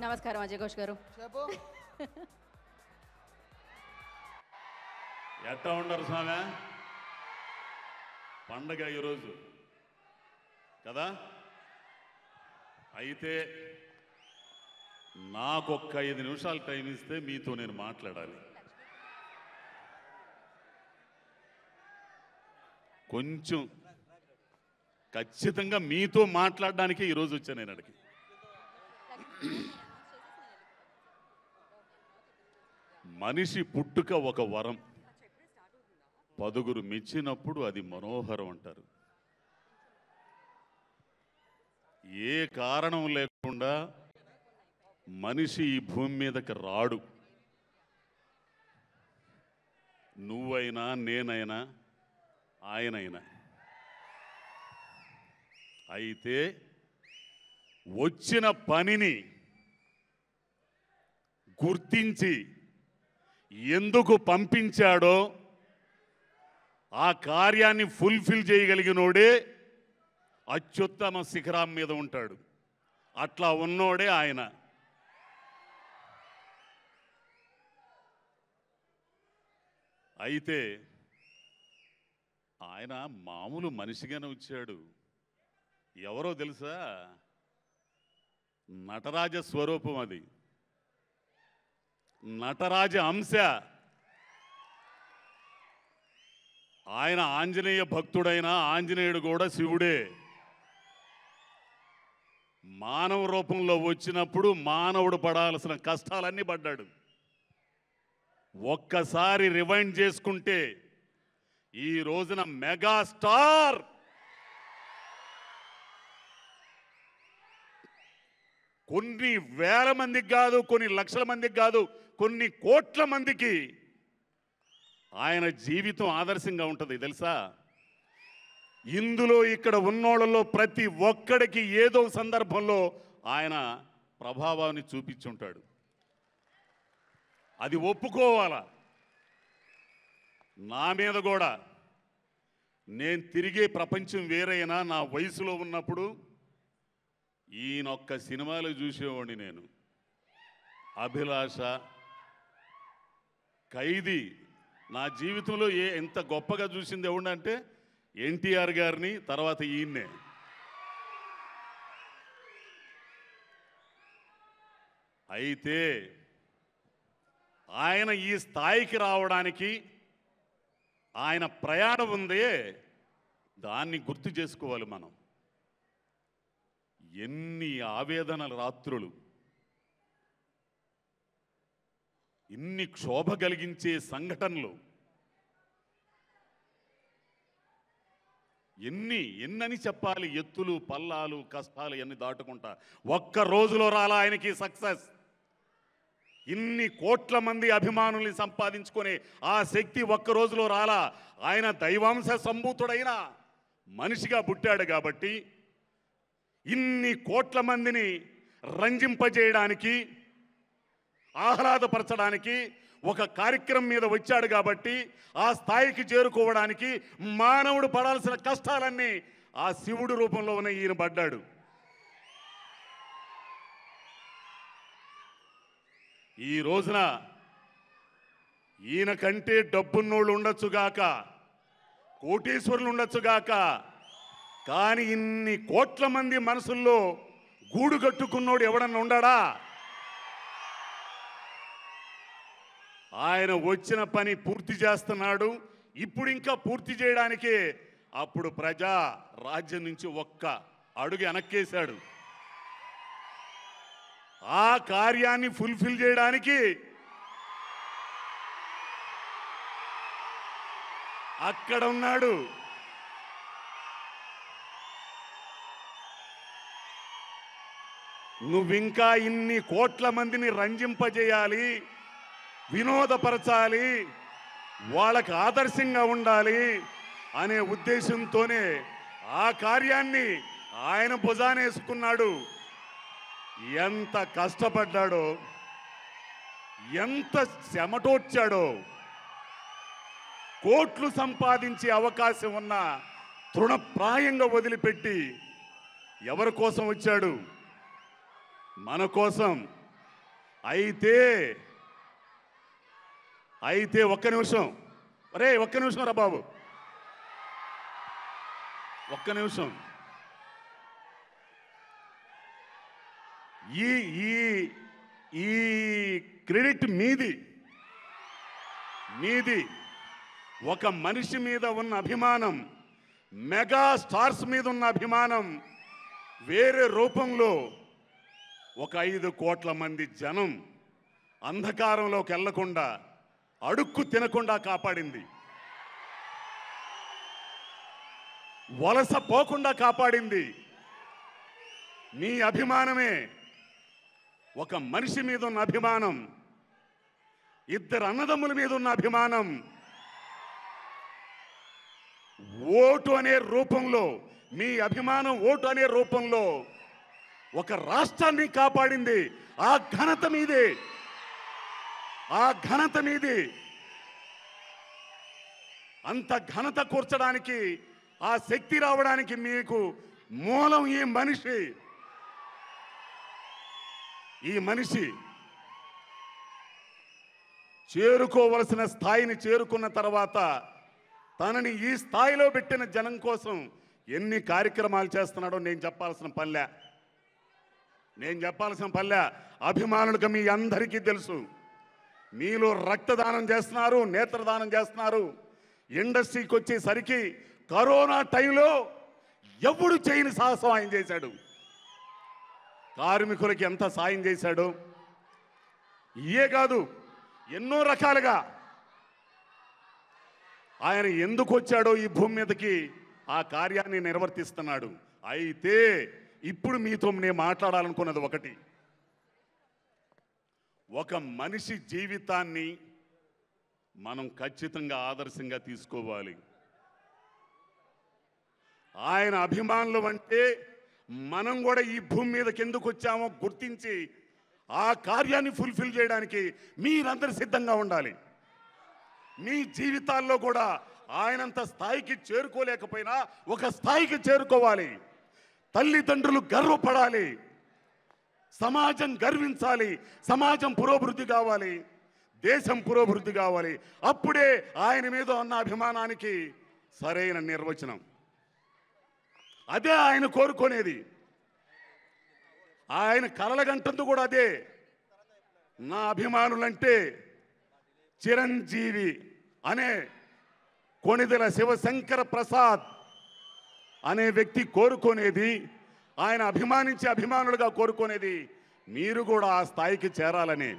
నమస్కారం అజయ్ ఘోష్ గారు. ఎట్టా ఉండరు స్వామి? పండగ ఈరోజు కదా. అయితే నాకొక్క 5 నిమిషాలు టైం ఇస్తే మీతో నేను మాట్లాడాలి. కొంచెం ఖచ్చితంగా మీతో మాట్లాడడానికే ఈరోజు వచ్చాను నేను అడిగి. మనిషి పుట్టుక ఒక వరం, పదుగురు మెచ్చినప్పుడు అది మనోహరం అంటారు. ఏ కారణం లేకుండా మనిషి ఈ భూమి మీదకి రాడు. నువ్వైనా నేనైనా ఆయనైనా. అయితే వచ్చిన పనిని గుర్తించి ఎందుకు పంపించాడో ఆ కార్యాన్ని ఫుల్ఫిల్ చేయగలిగినోడే అత్యుత్తమ శిఖరం మీద ఉంటాడు. అట్లా ఉన్నోడే ఆయన. అయితే ఆయన మామూలు మనిషిగానే వచ్చాడు. ఎవరో తెలుసా? నటరాజ స్వరూపం అది, నటరాజ అంశ. ఆయన ఆంజనేయ భక్తుడైన ఆంజనేయుడు కూడా శివుడే. మానవ రూపంలో వచ్చినప్పుడు మానవుడు పడాల్సిన కష్టాలన్నీ పడ్డాడు. ఒక్కసారి రివైండ్ చేసుకుంటే ఈ రోజున మెగాస్టార్ కొన్ని వేల మందికి కాదు, కొన్ని లక్షల మందికి కాదు, కొన్ని కోట్ల మందికి ఆయన జీవితం ఆదర్శంగా ఉంటుంది తెలుసా. ఇందులో ఇక్కడ ఉన్నోళ్ళలో ప్రతి ఒక్కడికి ఏదో సందర్భంలో ఆయన ప్రభావాన్ని చూపించుంటాడు. అది ఒప్పుకోవాలా. నా మీద కూడా నేను తిరిగే ప్రపంచం వేరైనా నా వయసులో ఉన్నప్పుడు ఈయనొక్క సినిమాలు చూసేవాడిని నేను. అభిలాష, ఖైదీ. నా జీవితంలో ఎంత గొప్పగా చూసింది ఎవడంటే ఎన్టీఆర్ గారిని, తర్వాత ఈయన్నే. అయితే ఆయన ఈ స్థాయికి రావడానికి ఆయన ప్రయాణం ఉందే, దాన్ని గుర్తు చేసుకోవాలి మనం. ఎన్ని ఆవేదనల రాత్రులు, ఇన్ని క్షోభ కలిగించే సంఘటనలు, ఎన్నని చెప్పాలి. ఎత్తులు పల్లాలు కష్టాలు ఎన్ని దాటుకుంటా ఒక్క రోజులో రాలా ఆయనకి సక్సెస్. ఇన్ని కోట్ల మంది అభిమానుల్ని సంపాదించుకొని ఆ శక్తి ఒక్క రోజులో రాలా. ఆయన దైవాంశ సంభూతుడైన మనిషిగా పుట్టాడు కాబట్టి ఇన్ని కోట్ల మందిని రంజింపజేయడానికి, ఆహ్లాదపరచడానికి ఒక కార్యక్రమం మీద వచ్చాడు కాబట్టి ఆ స్థాయికి చేరుకోవడానికి మానవుడు పడాల్సిన కష్టాలన్నీ ఆ శివుడి రూపంలో ఉన్న ఈయన పడ్డాడు. ఈ రోజున ఈయన కంటే డబ్బున్నోళ్ళు ఉండొచ్చుగాక, కోటీశ్వరులు ఉండొచ్చుగాక, కానీ ఇన్ని కోట్ల మంది మనసుల్లో గూడు కట్టుకున్నోడు ఎవడన్నా ఉండాడా? ఆయన వచ్చిన పని పూర్తి చేస్తున్నాడు. ఇప్పుడు ఇంకా పూర్తి చేయడానికి అప్పుడు ప్రజా రాజ్యం నుంచి ఒక్క అడుగు వెనక్కేశాడు. ఆ కార్యాన్ని ఫుల్ఫిల్ చేయడానికి అక్కడ ఉన్నాడు. నువ్వింకా ఇన్ని కోట్ల మందిని రంజింపజేయాలి, వినోదపరచాలి, వాళ్ళకి ఆదర్శంగా ఉండాలి అనే ఉద్దేశంతోనే ఆ కార్యాన్ని ఆయన భుజానేసుకున్నాడు. ఎంత కష్టపడ్డాడో, ఎంత చెమటోడ్చాడో. కోట్లు సంపాదించే అవకాశం ఉన్న తృణప్రాయంగా వదిలిపెట్టి ఎవరి కోసం వచ్చాడు? మన కోసం. అయితే అయితే ఒక్క నిమిషం, ఒక్క నిమిషం రా బాబు, ఒక్క నిమిషం. ఈ ఈ ఈ క్రెడిట్ మీది. ఒక మనిషి మీద ఉన్న అభిమానం, మెగా స్టార్స్ మీద ఉన్న అభిమానం వేరే రూపంలో ఒక 5 కోట్ల మంది జనం అంధకారంలోకి వెళ్లకుండా, అడుక్కు తినకుండా కాపాడింది, వలస పోకుండా కాపాడింది మీ అభిమానమే. ఒక మనిషి మీద ఉన్న అభిమానం, 2 అన్నదమ్ముల మీద ఉన్న అభిమానం, ఓటు అనే రూపంలో, మీ అభిమానం ఓటు అనే రూపంలో ఒక రాష్ట్రాన్ని కాపాడింది. ఆ ఘనత మీదే, అంత ఘనత కూర్చడానికి, ఆ శక్తి రావడానికి మీకు మూలం ఈ మనిషి చేరుకోవలసిన స్థాయిని చేరుకున్న తర్వాత తనని ఈ స్థాయిలో పెట్టిన జనం కోసం ఎన్ని కార్యక్రమాలు చేస్తున్నాడో నేను చెప్పాల్సిన పల్లె అభిమానులుగా మీ అందరికీ తెలుసు. మీలో రక్తదానం చేస్తున్నారు, నేత్రదానం చేస్తున్నారు. ఇండస్ట్రీకి వచ్చేసరికి కరోనా టైంలో ఎవడు చేయని సాహసం ఆయన చేశాడు. కార్మికులకి ఎంత సాయం చేశాడు. ఇయే కాదు, ఎన్నో రకాలుగా ఆయన ఎందుకు వచ్చాడో ఈ భూమి మీదకి ఆ కార్యాన్ని నిర్వర్తిస్తున్నాడు. అయితే ఇప్పుడు మీతో నేను మాట్లాడాలనుకున్నది ఒకటి, ఒక మనిషి జీవితాన్ని మనం ఖచ్చితంగా ఆదర్శంగా తీసుకోవాలి. ఆయన అభిమానులు అంటే మనం కూడా ఈ భూమి మీదకి ఎందుకు వచ్చామో గుర్తించి ఆ కార్యాన్ని ఫుల్ఫిల్ చేయడానికి మీరందరూ సిద్ధంగా ఉండాలి. మీ జీవితాల్లో కూడా ఆయనంత స్థాయికి చేరుకోలేకపోయినా ఒక స్థాయికి చేరుకోవాలి. తల్లిదండ్రులు గర్వపడాలి, సమాజం గర్వించాలి, సమాజం పురోభివృద్ధి కావాలి, దేశం పురోభివృద్ధి కావాలి. అప్పుడే ఆయన మీద ఉన్న అభిమానానికి సరైన నిర్వచనం. అదే ఆయన కోరుకునేది. ఆయన కలలగంటందు కూడా అదే. నా అభిమానులంటే చిరంజీవి అనే కొణిదెల శివశంకర ప్రసాద్ అనే వ్యక్తి కోరుకునేది, ఆయన అభిమానించే అభిమానులుగా కోరుకునేది మీరు కూడా ఆ స్థాయికి చేరాలని,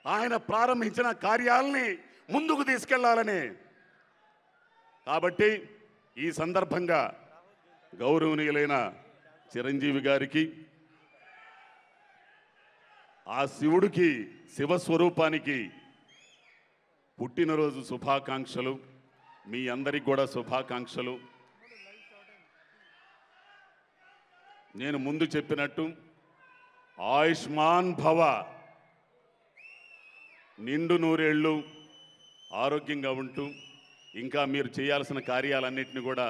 ఆయన ప్రారంభించిన కార్యాలని ముందుకు తీసుకెళ్లాలని. కాబట్టి ఈ సందర్భంగా గౌరవనీయులైన చిరంజీవి గారికి, ఆ శివుడికి, శివస్వరూపానికి పుట్టినరోజు శుభాకాంక్షలు. మీ అందరికి కూడా శుభాకాంక్షలు. నేను ముందు చెప్పినట్టు ఆయుష్మాన్ భవ, నిండు నూరేళ్ళు ఆరోగ్యంగా ఉంటూ ఇంకా మీరు చేయాల్సిన కార్యాలన్నింటినీ కూడా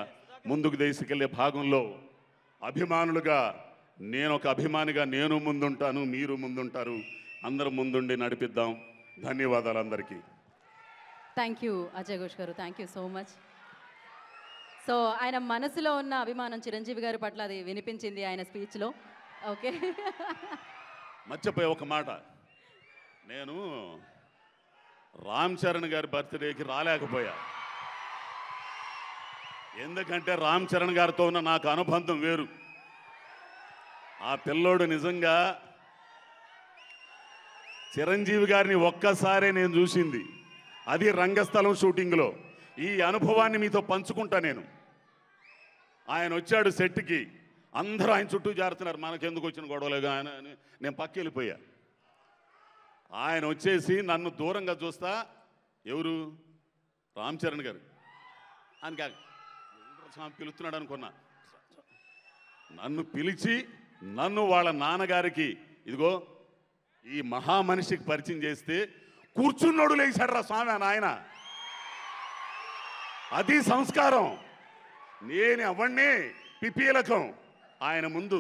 ముందుకు తీసుకెళ్లే భాగంలో అభిమానులుగా, నేను ఒక అభిమానిగా నేను ముందుంటాను, మీరు ముందుంటారు, అందరూ ముందుండి నడిపిద్దాం. ధన్యవాదాలు అందరికీ. థ్యాంక్ యూ అజయ్ ఘోష్ గారు, thank you so much. So ఆయన మనసులో ఉన్న అభిమానం చిరంజీవి గారి పట్ల అది వినిపించింది ఆయన స్పీచ్లో. ఓకే, మర్చిపోయే ఒక మాట, నేను రామ్ చరణ్ గారి బర్త్డేకి రాలేకపోయా. ఎందుకంటే రామ్ చరణ్ గారితో ఉన్న నాకు అనుబంధం వేరు. ఆ పిల్లోడు నిజంగా చిరంజీవి గారిని ఒక్కసారే నేను చూసింది, అది రంగస్థలం షూటింగ్లో. ఈ అనుభవాన్ని మీతో పంచుకుంటా. ఆయన వచ్చాడు సెట్కి, అందరూ ఆయన చుట్టూ చేరుతున్నారు, మనకెందుకు వచ్చిన గొడవలుగా ఆయన అని నేను పక్క వెళ్ళిపోయా. ఆయన వచ్చేసి నన్ను దూరంగా చూస్తా, ఎవరు రామ్ చరణ్ గారు అని కాదు, స్వామి పిలుస్తున్నాడు అనుకున్నా. నన్ను పిలిచి నన్ను వాళ్ళ నాన్నగారికి, ఇదిగో ఈ మహామనిషికి పరిచయం చేస్తే కూర్చున్నోడు లేచాడు రా స్వామి ఆయన. అది సంస్కారం. నేను అవన్నీ పిపీలకం. ఆయన ముందు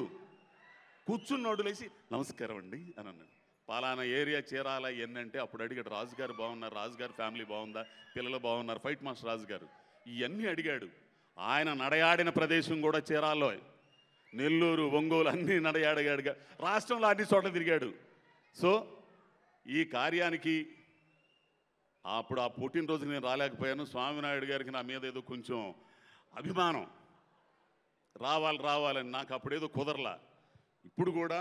కూర్చున్నోడు లేచి నమస్కారం అండి అని అన్నాడు. పలానా ఏరియా చేరాలా ఎన్నంటే అప్పుడు అడిగాడు, రాజుగారు బాగున్నారు, రాజుగారి ఫ్యామిలీ బాగుందా, పిల్లలు బాగున్నారు, ఫైట్ మాస్టర్ రాజుగారు ఇవన్నీ అడిగాడు. ఆయన నడయాడిన ప్రదేశం కూడా చీరాల్లో, నెల్లూరు, ఒంగోలు అన్నీ నడయాడగాడుగా, రాష్ట్రంలో అన్ని చోట్ల తిరిగాడు. సో ఈ కార్యానికి అప్పుడు ఆ పుట్టినరోజుకి నేను రాలేకపోయాను. స్వామినాయుడు గారికి నా మీద ఏదో కొంచెం అభిమానం, రావాలని నాకు అప్పుడేదో కుదరలా. ఇప్పుడు కూడా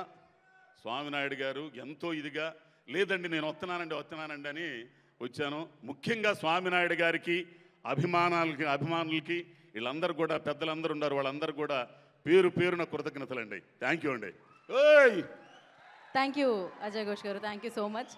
స్వామినాయుడు గారు ఎంతో ఇదిగా, లేదండి నేను వస్తున్నానండి అని వచ్చాను. ముఖ్యంగా స్వామినాయుడు గారికి అభిమానులకి వీళ్ళందరూ కూడా, పెద్దలందరూ ఉన్నారు, వాళ్ళందరూ కూడా పేరున కృతజ్ఞతలండి. థ్యాంక్ యూ అండి. థ్యాంక్ యూ అజయ్ ఘోష్ గారు, థ్యాంక్ యూ సో మచ్.